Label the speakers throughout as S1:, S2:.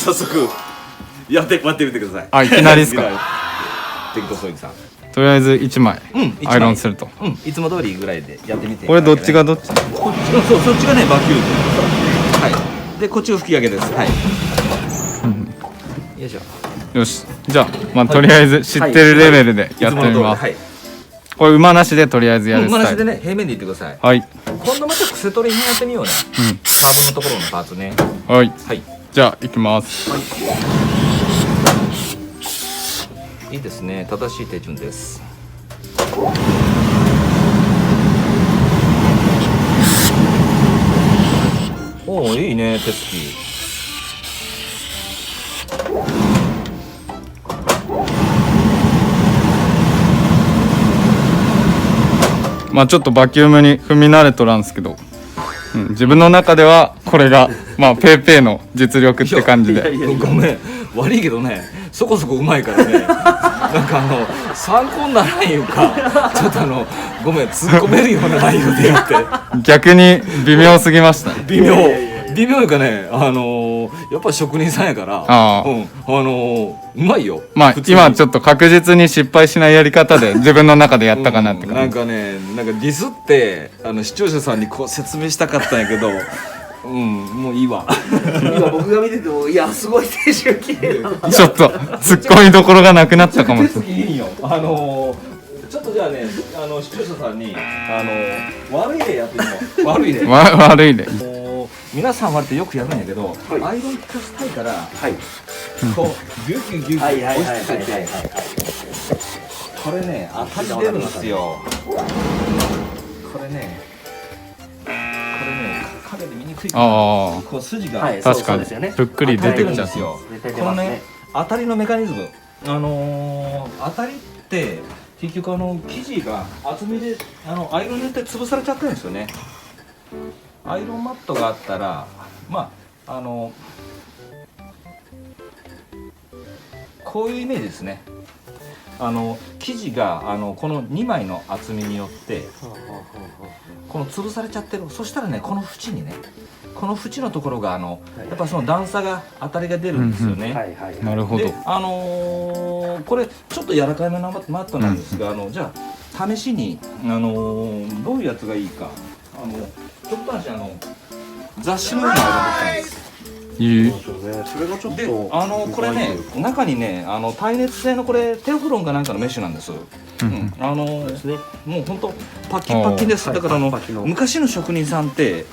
S1: 早速やってみてください。
S2: あ、いきなりですか。
S1: 適当そうさん。
S2: とりあえず1枚アイロンすると。
S1: いつも通りぐらいでやってみて。
S2: これどっちがどっち？
S1: こっちのそうそっちがねバキューム。はい。でこっちが吹き上げです。はい。よいしょ。
S2: よし。じゃあまあとりあえず知ってるレベルでやってみます。これ馬なしでとりあえずやるスタイル。
S1: 馬なしでね平面でいってください。
S2: はい。
S1: 今度また癖取りにやってみようね。サーブのところのパーツね。
S2: はい。
S1: はい。
S2: じゃあ行きます。
S1: いいですね。正しい手順です。おお、いいね、手つき。
S2: まあちょっとバキュームに踏み慣れとらんすけど、自分の中ではこれがまあペーペーの実力って感じで。
S1: ごめん、悪いけどね、そこそこうまいからね。なんか参考にならんいうか、ちょっとごめん、突っ込めるような内容で言って。
S2: 逆に微妙すぎましたね。
S1: 微妙いうかね、やっぱ職人さんやから、うまいよ。
S2: まあ今ちょっと確実に失敗しないやり方で自分の中でやったかなって感じ。
S1: なんかね、なんかディスって視聴者さんにこう説明したかったんやけど、もういいわ。
S3: 今僕が見てても、いやすごい手順綺麗だな。
S2: ちょっと突っ込みどころがなくなったかもしれない。
S1: 手つきいいよ。ちょっとじゃあね、視聴者さんに悪い例やってみよう。悪い例。
S2: 悪い例。
S1: 皆さん割とよくやるんやけど、アイロン効かしたいから、こうギュッギュッギュッ押し付けて、これね当たり出るんですよ。これね影で見にくいから、こう筋が
S2: 確かにぷっくり出てきちゃう。
S1: このね当たりのメカニズム、当たりって結局生地が厚みでアイロンによって潰されちゃってるんですよね。アイロンマットがあったらまあこういうイメージですね。生地がこの2枚の厚みによってこの潰されちゃってる。そしたらねこの縁にねこの縁のところがやっぱその段差が当たりが出るんですよね。
S2: なるほど。
S1: でこれちょっと柔らかめのマットなんですが、じゃあ試しにどういうやつがいいかちょっと雑誌のようなアイロンできたんです。
S3: それがちょっと
S1: でこれね中にね耐熱性のこれテフロンかなんかのメッシュなんです。もう本当パッキンパッキンです。だから昔の職人さんって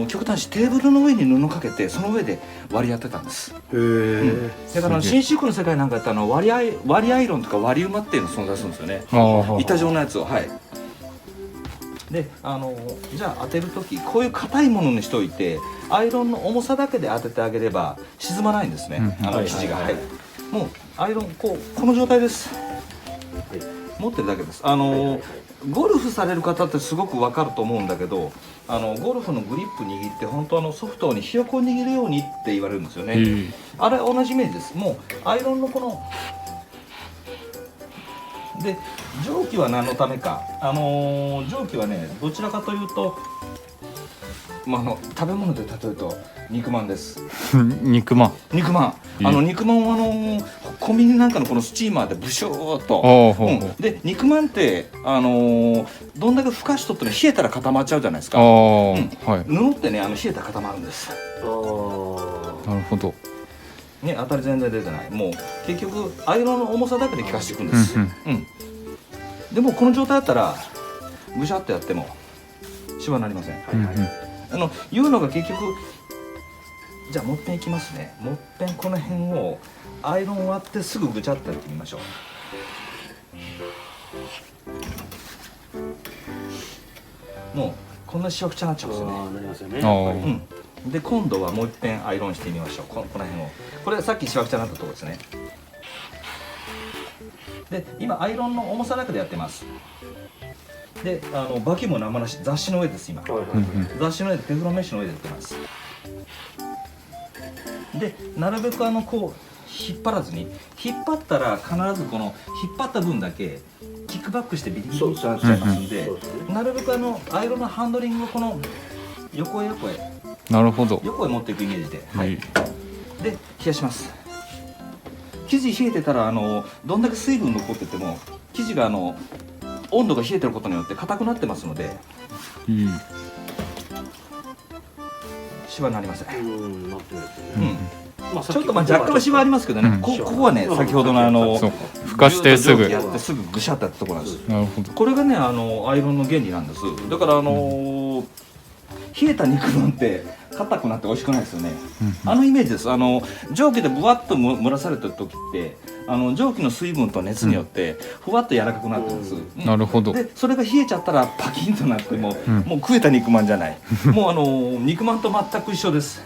S1: 極端にテーブルの上に布かけてその上で割りやってたんです。だから紳士服の世界なんかやったら割りアイロンとか割り馬っていうの存在するんですよね。板状のやつを。でじゃあ当てる時こういう硬いものにしておいてアイロンの重さだけで当ててあげれば沈まないんですね、生地が。もうアイロンこの状態です。持ってるだけです。ゴルフされる方ってすごく分かると思うんだけどゴルフのグリップ握って本当ソフトにひよこを握るようにって言われるんですよね。あれ同じイメージです。もうアイロンのこので蒸気は何のためか蒸気はねどちらかというと、食べ物で例えると肉まんです。
S2: 肉まん
S1: 肉まんをコンビニなんかのこのスチーマーでブシューっと、で肉まんってどんだけふかしとっても冷えたら固まっちゃうじゃないですか。布ってね冷えたら固まるんです。
S2: なるほど
S1: ね、当たり全然出てない。もう結局アイロンの重さだけで効かしていくんです。でもこの状態だったらぐしゃっとやってもシワになりません。いうのが結局じゃあもっぺんいきますね。もっぺんこの辺をアイロン割ってすぐぐちゃっとやってみましょう。もうこんなしわくちゃになっちゃうんですよね。で今度はもう一遍アイロンしてみましょう。この辺をこれさっきしわくちゃになったところですね。で今アイロンの重さだけでやってます。でバキュームの生なし雑誌の上です。今雑誌の上でテフロンメッシュの上でやってます。でなるべくこう引っ張らずに引っ張ったら必ずこの引っ張った分だけキックバックしてビリビリとなっちゃいますんで、なるべくアイロンのハンドリングをこの横へ
S2: なるほど
S1: 横へ持っていくイメージで。で冷やします。生地冷えてたらどんだけ水分残ってても生地が温度が冷えてることによって硬くなってますので、シワになりません。
S3: なってないですね。
S1: ちょっと若干のシワありますけどね、ここはね先ほどの
S2: ふかしてすぐ
S1: やってすぐぐしゃってやったところなんです。
S2: なるほど。
S1: これがねアイロンの原理なんです。だから冷えた肉なんて硬くなって美味しくないですよね。イメージです。蒸気でぶわっと蒸らされた時って蒸気の水分と熱によってふわっと柔らかくなってるんです。
S2: なるほど。
S1: でそれが冷えちゃったらパキンとなってもう食えた肉まんじゃない。もう肉まんと全く一緒です。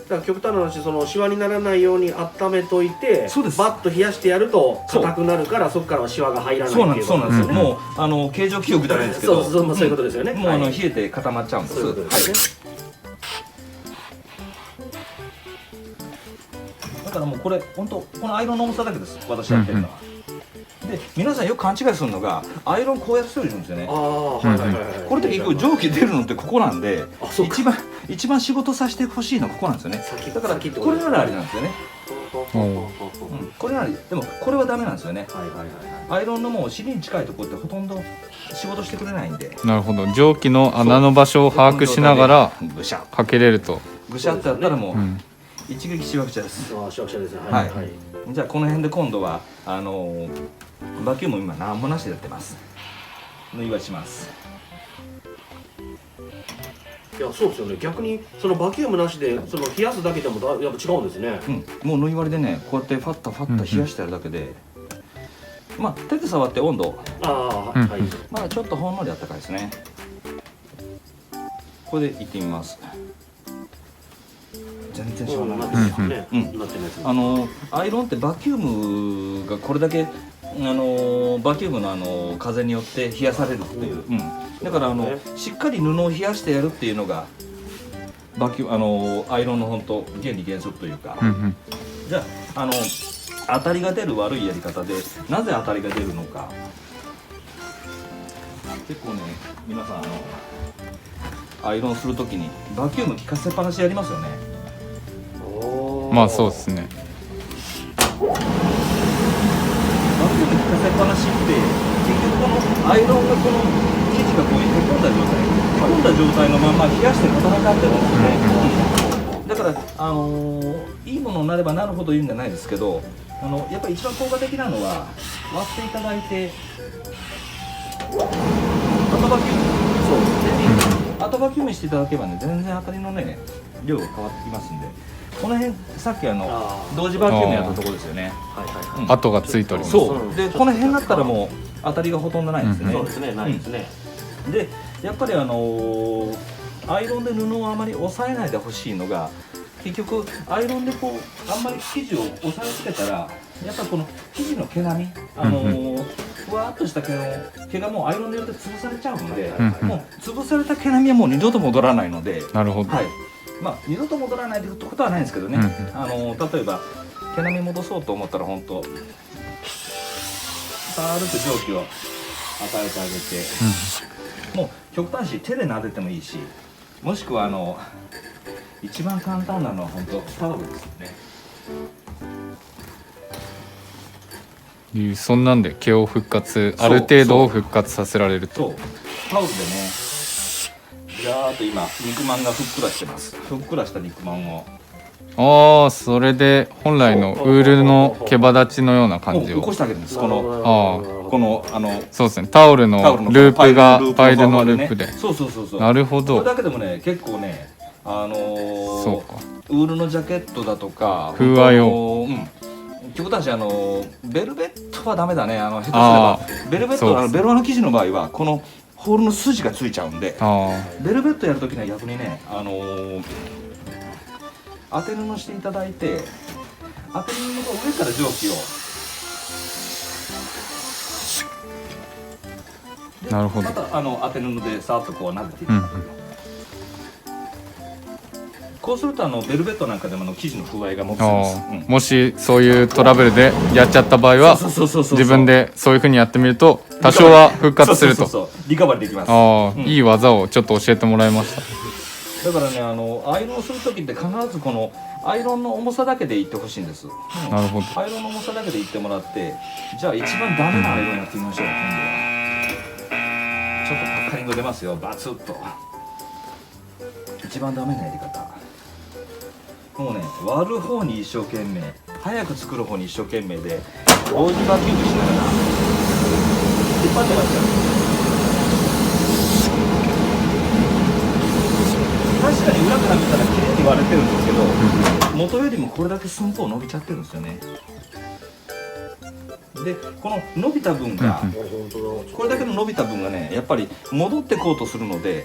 S3: だから極端な話、そのシワにならないように温めといて、
S1: そうです。
S3: バッと冷やしてやると硬くなるから、そこからはシワが入らないっていうことですよね。
S1: もう形状記憶じゃないですけど、
S3: そういうことですよね。
S1: もう冷えて固まっちゃうんです。
S3: そういうことですね。
S1: だからもうこれ本当このアイロンの重さだけです。私やってるのは。で皆さんよく勘違いするのがアイロンこうやってするんですよね。これで結局蒸気出るのってここなんで、一番仕事させてほしいのはここなんですよね。だからこれならありなんですよね。これならでもこれはダメなんですよね。アイロンのもう尻に近いところってほとんど仕事してくれないんで。
S2: なるほど。蒸気の穴の場所を把握しながらかけれると。
S1: ぐしゃってやったらもう一撃しわくちゃです。
S3: しわくちゃですね。
S1: はい。じゃあこの辺で今度はバキューム今何もなしでやってます。縫いはします。
S3: いやそうですよね。逆にそのバキュームなしでその冷やすだけでもやっぱ違うんですね。
S1: もう縫い割りでねこうやってファッと冷やしてやるだけで、手で触って温度まだちょっとほんのりあったかいですね。これでいってみます。全然しわなくて、アイロンってバキュームがこれだけバキュームの風によって冷やされるっていう、だからしっかり布を冷やしてやるっていうのがアイロンの本当原理原則というか、じゃあ当たりが出る悪いやり方でなぜ当たりが出るのか。結構ね皆さんアイロンするときにバキューム効かせっぱなしやりますよね。
S2: まあそうですね。
S1: バキューム効かせっぱなしって結局このアイロンがこの生地がこういうへこんだ状態のまま冷やして固まってるんですね。だからいいものになればなるほどいいんじゃないですけど、やっぱり一番効果的なのは割っていただいて後バキューム後バキュームしていただけばね全然当たりのね量が変わってきますんで。この辺さっき同時バキュームやったところですよね。
S2: 跡がついてる。
S1: そうでこの辺だったらもう当たりがほとんどないですね。
S3: そうですね、ないですね。
S1: でやっぱりアイロンで布をあまり押さえないでほしいのが結局アイロンでこうあんまり生地を押さえつけたらやっぱこの生地の毛並みふわっとした毛がもうアイロンによって潰されちゃうので、もう潰された毛並みはもう二度と戻らないので。
S2: なるほど。
S1: 二度と戻らないってことはないんですけどね、例えば毛並み戻そうと思ったら本当軽く蒸気を与えてあげて、もう極端し手で撫でてもいいし、もしくは一番簡単なのは本当タオルですよね。
S2: そんなんで毛を復活ある程度を復活させられると。
S1: タオルでねじゃーっと今肉まんがふっくらしてます。ふっくらした肉まんを
S2: それで本来のウールの毛羽立ちのような感じを
S1: 起こしてあげるんです。この
S2: そうですね、タオルのループがパイルのループで。
S1: そう
S2: なるほど。
S1: これだけでもね結構ね
S2: そうか、
S1: ウールのジャケットだとか
S2: 風合いを
S1: 極端しベルベットはダメだね。下手すればベルベットベロアの生地の場合はこのホールの筋がついちゃうんで、ベルベットやるときには逆にね当て布していただいて、当て布の上から蒸気を
S2: なるほど。
S1: また当て布でさっとこうなでていただく、こうするとベルベットなんかでも生地の風合いが持つんです、
S2: もしそういうトラブルでやっちゃった場合は自分でそういう風にやってみると多少は復活すると。
S1: リカバリーできます。
S2: いい技をちょっと教えてもらいました。
S1: だからねアイロンする時って必ずこのアイロンの重さだけでいってほしいんです、
S2: なるほど。
S1: アイロンの重さだけでいってもらって、じゃあ一番ダメなアイロンやってみましょう。今度はちょっとパッカリング出ますよ、バツッと。一番ダメなやり方、もうね割る方に一生懸命、早く作る方に一生懸命で同時バッキングしながら引っ張ってますよ。確かに裏から見たら綺麗に割れてるんですけど、元よりもこれだけ寸法伸びちゃってるんですよね。でこの伸びた分が、これだけの伸びた分がねやっぱり戻ってこうとするので、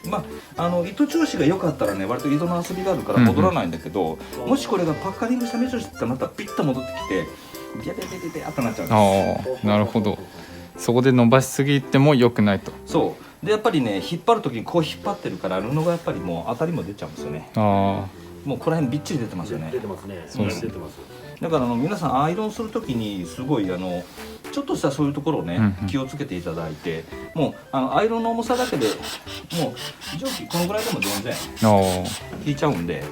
S1: まあ糸調子が良かったらね割と糸の遊びがあるから戻らないんだけど、もしこれがパッカリングした目調子ってなったらピッと戻ってきてビャビャビャビャビャってなっちゃうんです。
S2: ああ、なるほど。そこで伸ばしすぎても良くないと。
S1: そうでやっぱりね引っ張る時にこう引っ張ってるから布がやっぱりもう当たりも出ちゃうんですよね。
S2: あ
S1: もうこの辺びっちり出てますよね。
S3: 出てますね。
S2: そうですね。
S3: 出てます。
S1: だから皆さんアイロンする時にすごいちょっとしたそういうところをね、気をつけていただいて、もうアイロンの重さだけでもう蒸気このぐらいでも全然引いちゃうんで、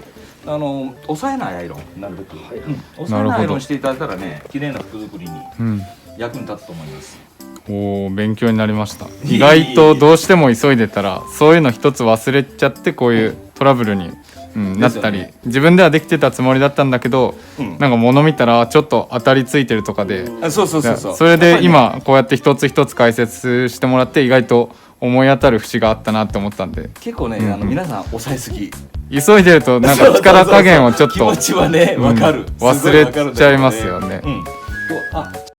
S1: 押さえないアイロンなるべく、押さえないアイロンしていただいたらね綺麗な服作りに役に立つと思います。
S2: おお、勉強になりました。意外とどうしても急いでたらそういうの一つ忘れちゃってこういうトラブルに、なったり、自分ではできてたつもりだったんだけど、なんか物見たらちょっと当たりついてるとかで、
S1: そうそ
S2: れで今こうやって一つ一つ解説してもらって意外と思い当たる節があったなって思ったんで、
S1: 結構ね、皆さん抑えすぎ、
S2: 急いでるとなんか力加減をちょっと
S1: 気持ちはね分かる、
S2: 忘れちゃいますよね。